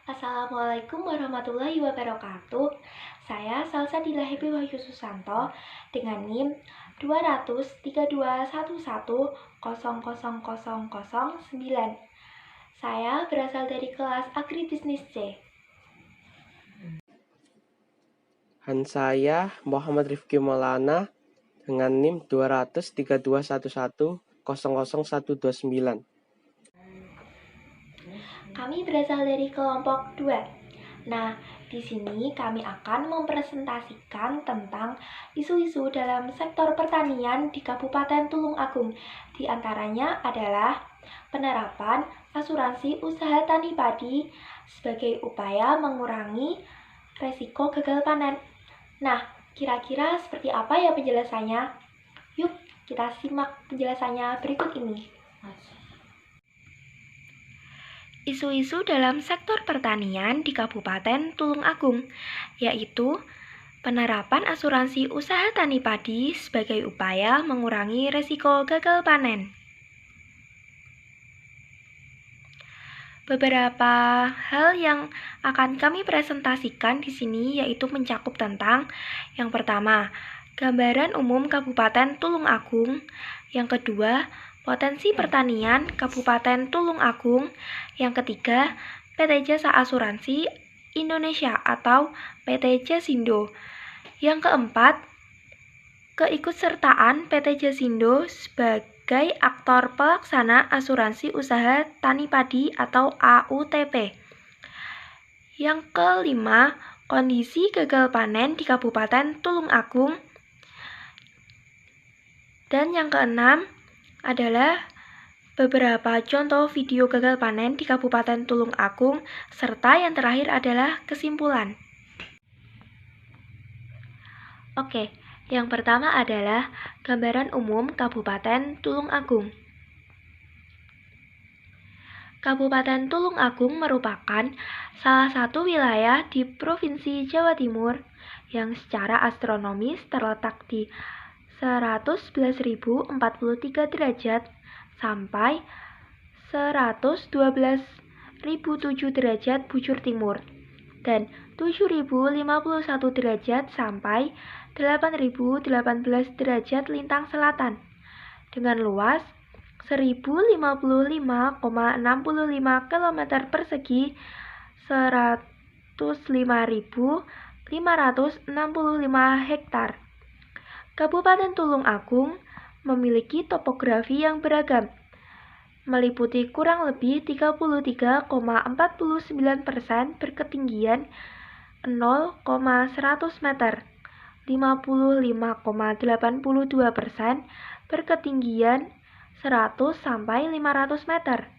Assalamualaikum warahmatullahi wabarakatuh. Saya Salsabila Happy Wahyu Susanto dengan NIM 23211000009. Saya berasal dari kelas Agribisnis C. Saya Muhammad Rifki Maulana dengan NIM 23211000129. Kami berasal dari kelompok 2. Nah, di sini kami akan mempresentasikan tentang isu-isu dalam sektor pertanian di Kabupaten Tulung Agung. Di antaranya adalah penerapan asuransi usaha tani padi sebagai upaya mengurangi resiko gagal panen. Nah, kira-kira seperti apa ya penjelasannya? Yuk, kita simak penjelasannya berikut ini. Isu-isu dalam sektor pertanian di Kabupaten Tulung Agung, yaitu penerapan asuransi usaha tani padi sebagai upaya mengurangi resiko gagal panen. Beberapa hal yang akan kami presentasikan di sini yaitu mencakup tentang yang pertama, gambaran umum Kabupaten Tulung Agung, yang kedua, potensi pertanian Kabupaten Tulung Agung, yang ketiga, PT Jasa Asuransi Indonesia atau PT Jasindo, yang keempat, keikutsertaan PT Jasindo sebagai aktor pelaksana asuransi usaha tani padi atau AUTP. Yang kelima, kondisi gagal panen di Kabupaten Tulung Agung. Dan yang keenam adalah beberapa contoh video gagal panen di Kabupaten Tulung Agung, serta yang terakhir adalah kesimpulan. Oke, yang pertama adalah gambaran umum Kabupaten Tulung Agung. Kabupaten Tulung Agung merupakan salah satu wilayah di Provinsi Jawa Timur yang secara astronomis terletak di 111.043 derajat sampai 112.007 derajat bujur timur dan 7.051 derajat sampai 8.018 derajat lintang selatan dengan luas 1055,65 km persegi 105.565 hektar. Kabupaten Tulung Agung memiliki topografi yang beragam, meliputi kurang lebih 33,49% berketinggian 0,100 meter, 55,82% berketinggian 100 sampai 500 meter,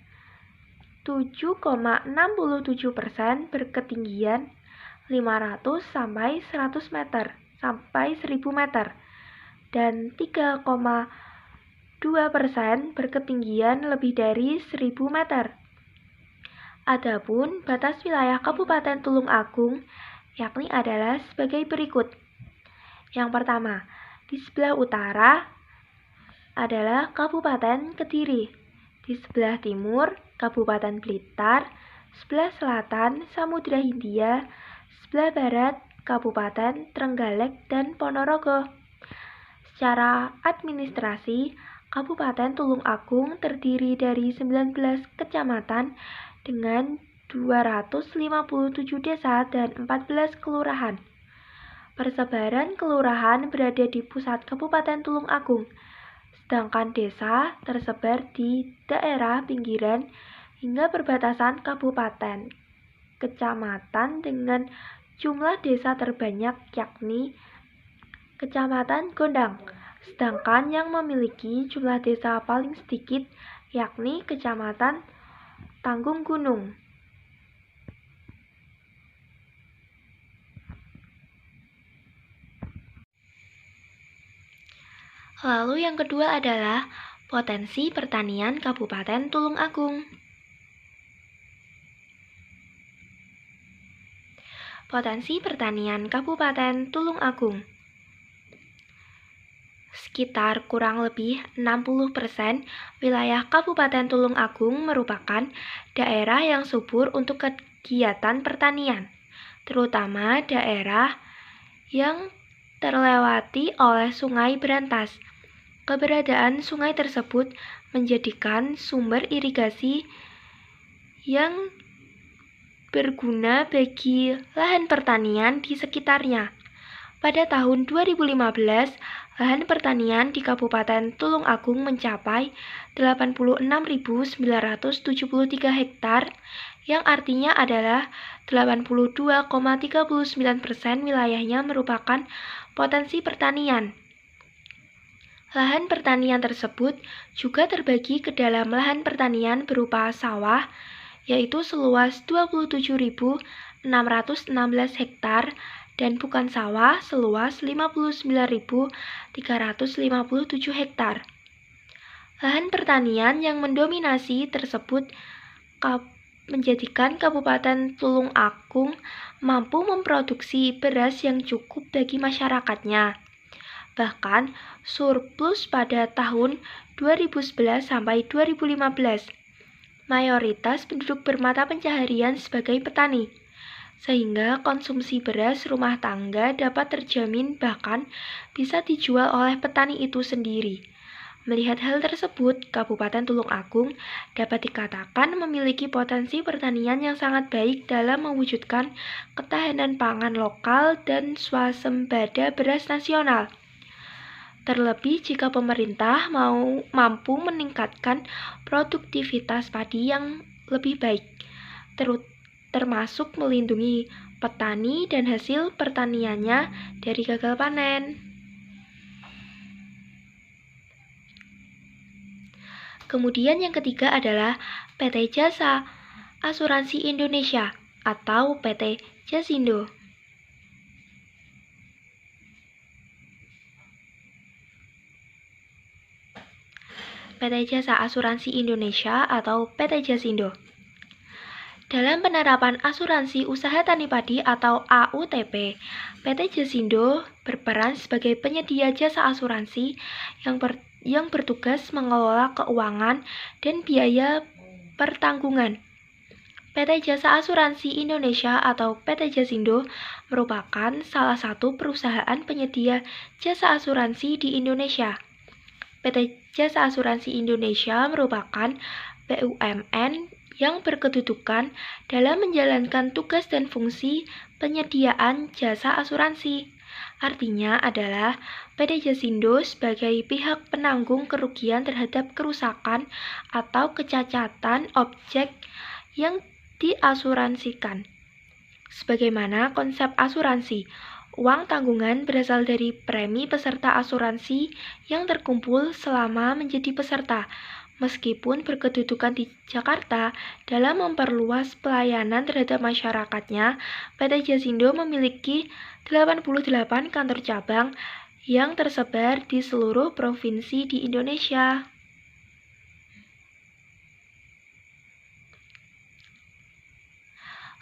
7,67% berketinggian 500 sampai 100 meter sampai 1000 meter, dan 3,2% berketinggian lebih dari 1000 meter. Adapun batas wilayah Kabupaten Tulung Agung yakni adalah sebagai berikut. Yang pertama, di sebelah utara adalah Kabupaten Kediri, di sebelah timur Kabupaten Blitar, sebelah selatan Samudra Hindia, sebelah barat Kabupaten Trenggalek dan Ponorogo. Secara administrasi, Kabupaten Tulung Agung terdiri dari 19 kecamatan dengan 257 desa dan 14 kelurahan. Persebaran kelurahan berada di pusat Kabupaten Tulung Agung, sedangkan desa tersebar di daerah pinggiran hingga perbatasan kabupaten. Kecamatan dengan jumlah desa terbanyak yakni Kecamatan Gondang, sedangkan yang memiliki jumlah desa paling sedikit yakni Kecamatan Tanggung Gunung. Lalu yang kedua adalah potensi pertanian Kabupaten Tulung Agung. Potensi pertanian Kabupaten Tulung Agung. sekitar kurang lebih 60% wilayah Kabupaten Tulung Agung merupakan daerah yang subur untuk kegiatan pertanian, terutama daerah yang terlewati oleh Sungai Berantas. Keberadaan sungai tersebut menjadikan sumber irigasi yang berguna bagi lahan pertanian di sekitarnya. Pada tahun 2015, lahan pertanian di Kabupaten Tulung Agung mencapai 86.973 hektar, yang artinya adalah 82,39% wilayahnya merupakan potensi pertanian. Lahan pertanian tersebut juga terbagi ke dalam lahan pertanian berupa sawah, yaitu seluas 27.616 hektar, dan bukan sawah seluas 59.357 hektar. Lahan pertanian yang mendominasi tersebut menjadikan Kabupaten Tulung Agung mampu memproduksi beras yang cukup bagi masyarakatnya. Bahkan surplus pada tahun 2011 sampai 2015. Mayoritas penduduk bermata pencaharian sebagai petani, sehingga konsumsi beras rumah tangga dapat terjamin bahkan bisa dijual oleh petani itu sendiri. Melihat hal tersebut, Kabupaten Tulung Agung dapat dikatakan memiliki potensi pertanian yang sangat baik dalam mewujudkan ketahanan pangan lokal dan swasembada beras nasional. Terlebih jika pemerintah mampu meningkatkan produktivitas padi yang lebih baik, termasuk melindungi petani dan hasil pertaniannya dari gagal panen. Kemudian yang ketiga adalah PT Jasa Asuransi Indonesia atau PT Jasindo. PT Jasa Asuransi Indonesia atau PT Jasindo. Dalam penerapan asuransi usaha tani padi atau AUTP, PT Jasindo berperan sebagai penyedia jasa asuransi yang bertugas mengelola keuangan dan biaya pertanggungan. PT Jasa Asuransi Indonesia atau PT Jasindo merupakan salah satu perusahaan penyedia jasa asuransi di Indonesia. PT Jasa Asuransi Indonesia merupakan BUMN yang berkedudukan dalam menjalankan tugas dan fungsi penyediaan jasa asuransi. Artinya adalah PT Jasindo sebagai pihak penanggung kerugian terhadap kerusakan atau kecacatan objek yang diasuransikan. Sebagaimana konsep asuransi, uang tanggungan berasal dari premi peserta asuransi yang terkumpul selama menjadi peserta. Meskipun berkedudukan di Jakarta, dalam memperluas pelayanan terhadap masyarakatnya, PT Jasindo memiliki 88 kantor cabang yang tersebar di seluruh provinsi di Indonesia.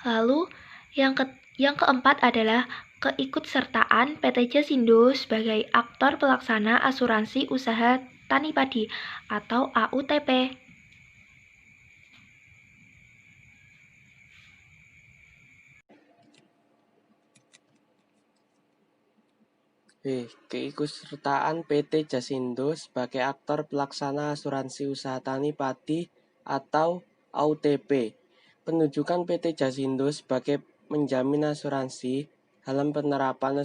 Lalu, yang keempat adalah keikutsertaan PT Jasindo sebagai aktor pelaksana asuransi usaha tani padi atau AUTP. Keikutsertaan PT Jasindo sebagai aktor pelaksana asuransi usaha tani padi atau AUTP. Penunjukan PT Jasindo sebagai menjamin asuransi dalam penerapan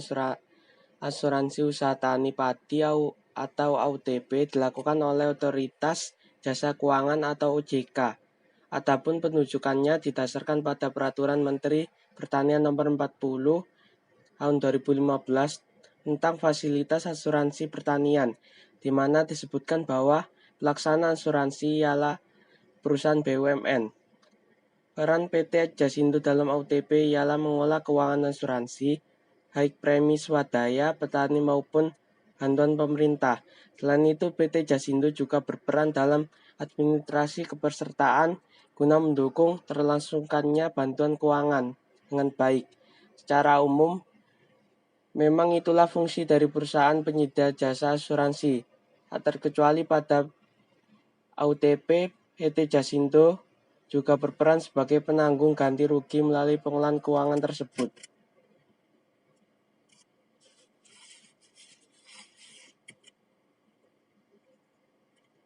asuransi usaha tani padi atau AUTP dilakukan oleh Otoritas Jasa Keuangan atau OJK. Adapun penunjukannya didasarkan pada Peraturan Menteri Pertanian Nomor 40 tahun 2015 tentang fasilitas asuransi pertanian, di mana disebutkan bahwa pelaksana asuransi ialah perusahaan BUMN. Peran PT Jasindo dalam AUTP ialah mengolah keuangan asuransi, baik premi swadaya, petani maupun bantuan pemerintah. Selain itu, PT Jasindo juga berperan dalam administrasi kepesertaan guna mendukung terlangsungkannya bantuan keuangan dengan baik. Secara umum, Memang itulah fungsi dari perusahaan penyedia jasa asuransi, tak terkecuali pada AUTP, PT Jasindo juga berperan sebagai penanggung ganti rugi melalui pengelolaan keuangan tersebut.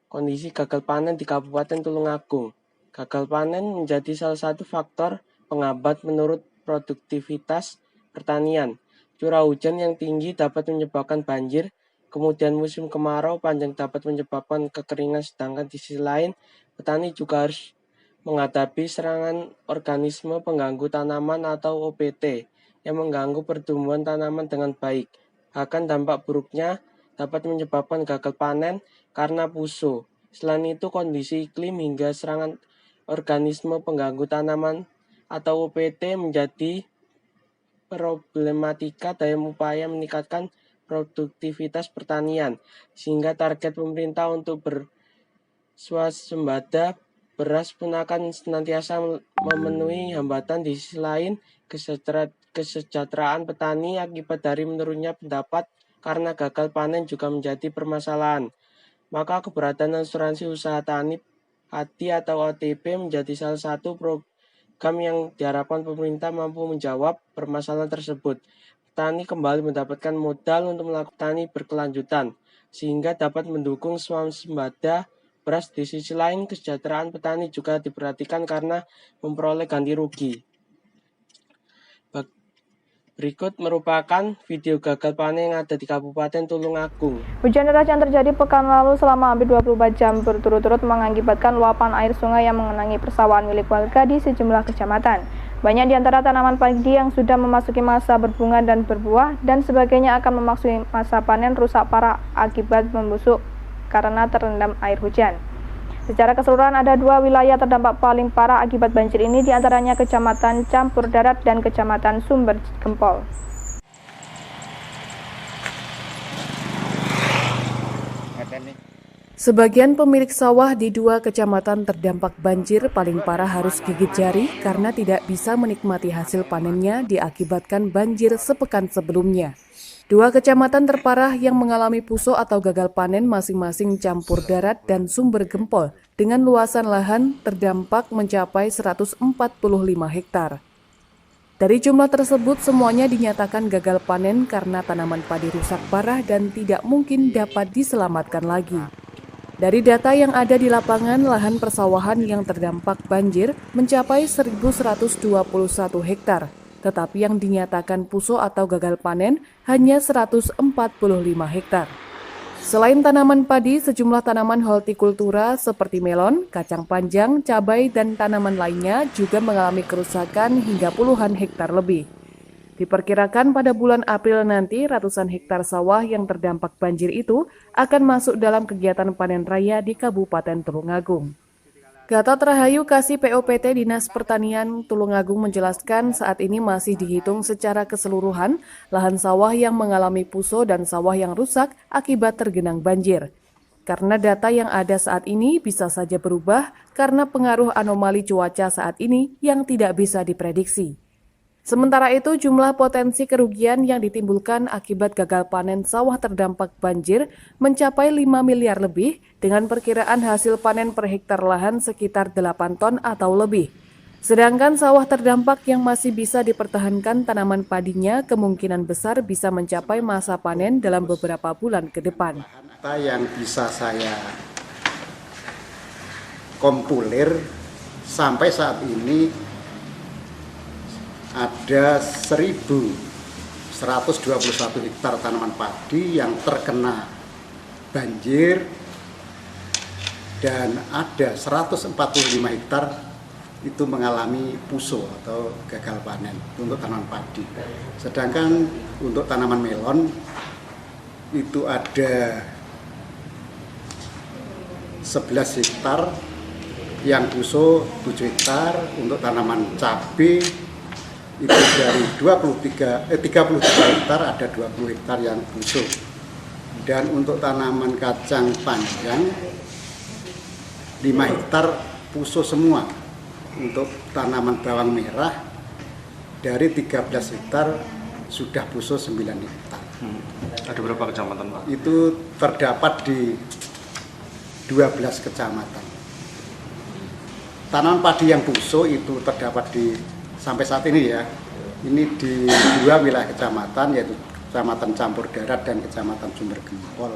Kondisi gagal panen di Kabupaten Tulungagung. Gagal panen menjadi salah satu faktor penghambat menurut produktivitas pertanian. Curah hujan yang tinggi dapat menyebabkan banjir, kemudian musim kemarau panjang dapat menyebabkan kekeringan, sedangkan di sisi lain, petani juga harus menghadapi serangan organisme pengganggu tanaman atau OPT yang mengganggu pertumbuhan tanaman dengan baik. Bahkan dampak buruknya dapat menyebabkan gagal panen karena puso. Selain itu, kondisi iklim hingga serangan organisme pengganggu tanaman atau OPT menjadi problematika dalam upaya meningkatkan produktivitas pertanian, sehingga target pemerintah untuk berswasembada beras pun akan senantiasa memenuhi hambatan. Di sisi lain, kesejahteraan petani akibat dari menurunnya pendapat karena gagal panen juga menjadi permasalahan. Maka keberadaan asuransi usaha tani padi atau ATP menjadi salah satu program yang diharapkan pemerintah mampu menjawab permasalahan tersebut. Petani kembali mendapatkan modal untuk melakukan tani berkelanjutan, sehingga dapat mendukung swasembada beras. Di sisi lain, kesejahteraan petani juga diperhatikan karena memperoleh ganti rugi. Berikut merupakan video gagal panen yang ada di Kabupaten Tulungagung. Hujan deras yang terjadi pekan lalu selama hampir 24 jam berturut-turut mengakibatkan luapan air sungai yang mengenangi persawahan milik warga di sejumlah kecamatan. Banyak di antara tanaman padi yang sudah memasuki masa berbunga dan berbuah dan sebagainya akan memasuki masa panen rusak parah akibat membusuk karena terendam air hujan. Secara keseluruhan ada 2 wilayah terdampak paling parah akibat banjir ini, diantaranya Kecamatan Campur Darat dan Kecamatan Sumber Gempol. Sebagian pemilik sawah di 2 kecamatan terdampak banjir paling parah harus gigit jari karena tidak bisa menikmati hasil panennya diakibatkan banjir sepekan sebelumnya. 2 kecamatan terparah yang mengalami puso atau gagal panen masing-masing Campur Darat dan Sumber Gempol dengan luasan lahan terdampak mencapai 145 hektar. Dari jumlah tersebut semuanya dinyatakan gagal panen karena tanaman padi rusak parah dan tidak mungkin dapat diselamatkan lagi. Dari data yang ada di lapangan, lahan persawahan yang terdampak banjir mencapai 1.121 hektar. Tetapi yang dinyatakan puso atau gagal panen hanya 145 hektar. Selain tanaman padi, sejumlah tanaman hortikultura seperti melon, kacang panjang, cabai, dan tanaman lainnya juga mengalami kerusakan hingga puluhan hektar lebih. Diperkirakan pada bulan April nanti, ratusan hektar sawah yang terdampak banjir itu akan masuk dalam kegiatan panen raya di Kabupaten Tulungagung. Gatot Rahayu Kasih POPT Dinas Pertanian Tulungagung menjelaskan saat ini masih dihitung secara keseluruhan lahan sawah yang mengalami puso dan sawah yang rusak akibat tergenang banjir. Karena data yang ada saat ini bisa saja berubah karena pengaruh anomali cuaca saat ini yang tidak bisa diprediksi. Sementara itu, jumlah potensi kerugian yang ditimbulkan akibat gagal panen sawah terdampak banjir mencapai 5 miliar lebih dengan perkiraan hasil panen per hektar lahan sekitar 8 ton atau lebih. Sedangkan sawah terdampak yang masih bisa dipertahankan tanaman padinya kemungkinan besar bisa mencapai masa panen dalam beberapa bulan ke depan. Yang bisa saya kompulir sampai saat ini ada 1.121 hektar tanaman padi yang terkena banjir dan ada 145 hektar itu mengalami puso atau gagal panen untuk tanaman padi. Sedangkan untuk tanaman melon itu ada 11 hektar yang puso 7 hektar, untuk tanaman cabai itu dari 33 hektar ada 20 hektar yang busuk. Dan untuk tanaman kacang panjang 5 hektar puso semua. Untuk tanaman bawang merah dari 13 hektar sudah puso 9 hektar. Ada berapa kecamatan, Pak? Itu terdapat di 12 kecamatan. Tanaman padi yang puso itu terdapat sampai saat ini ya, ini di 2 wilayah kecamatan, yaitu Kecamatan Campur Darat dan Kecamatan Sumber Gempol.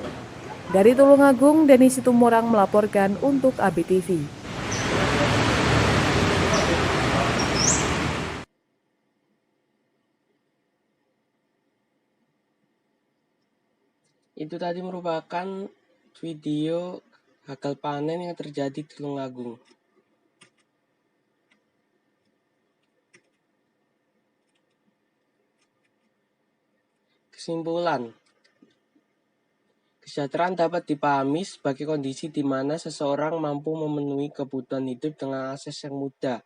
Dari Tulungagung, Deni Situmorang melaporkan untuk ABTV. Itu tadi merupakan video gagal panen yang terjadi di Tulungagung. Kesimpulan, kesejahteraan dapat dipahami sebagai kondisi di mana seseorang mampu memenuhi kebutuhan hidup dengan akses yang mudah.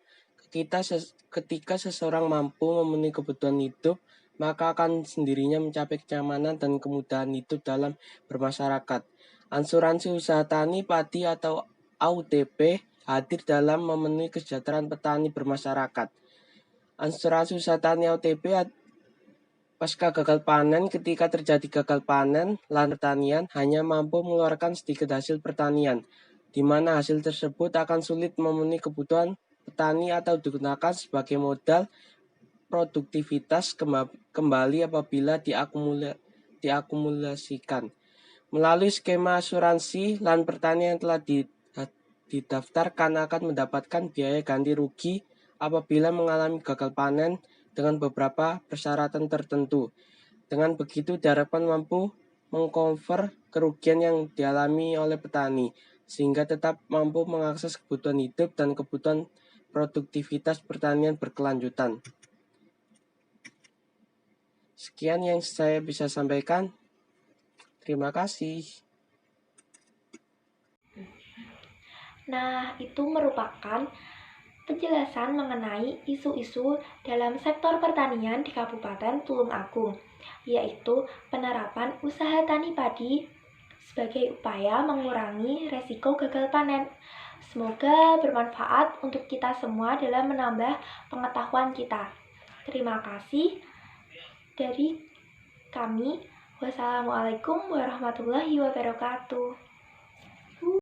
Ketika seseorang mampu memenuhi kebutuhan hidup, maka akan sendirinya mencapai kenyamanan dan kemudahan hidup dalam bermasyarakat. Asuransi Usaha Tani Padi atau AUTP hadir dalam memenuhi kesejahteraan petani bermasyarakat. Asuransi Usaha Tani AUTP pasca gagal panen, ketika terjadi gagal panen, lahan pertanian hanya mampu mengeluarkan sedikit hasil pertanian, di mana hasil tersebut akan sulit memenuhi kebutuhan petani atau digunakan sebagai modal produktivitas kembali apabila diakumulasikan. Melalui skema asuransi, lahan pertanian yang telah didaftarkan akan mendapatkan biaya ganti rugi apabila mengalami gagal panen dengan beberapa persyaratan tertentu. Dengan begitu diharapkan mampu mengcover kerugian yang dialami oleh petani, sehingga tetap mampu mengakses kebutuhan hidup dan kebutuhan produktivitas pertanian berkelanjutan. Sekian yang saya bisa sampaikan. Terima kasih. Nah, itu merupakan penjelasan mengenai isu-isu dalam sektor pertanian di Kabupaten Tulungagung, yaitu penerapan usaha tani padi sebagai upaya mengurangi resiko gagal panen. Semoga bermanfaat untuk kita semua dalam menambah pengetahuan kita. Terima kasih dari kami. Wassalamualaikum warahmatullahi wabarakatuh.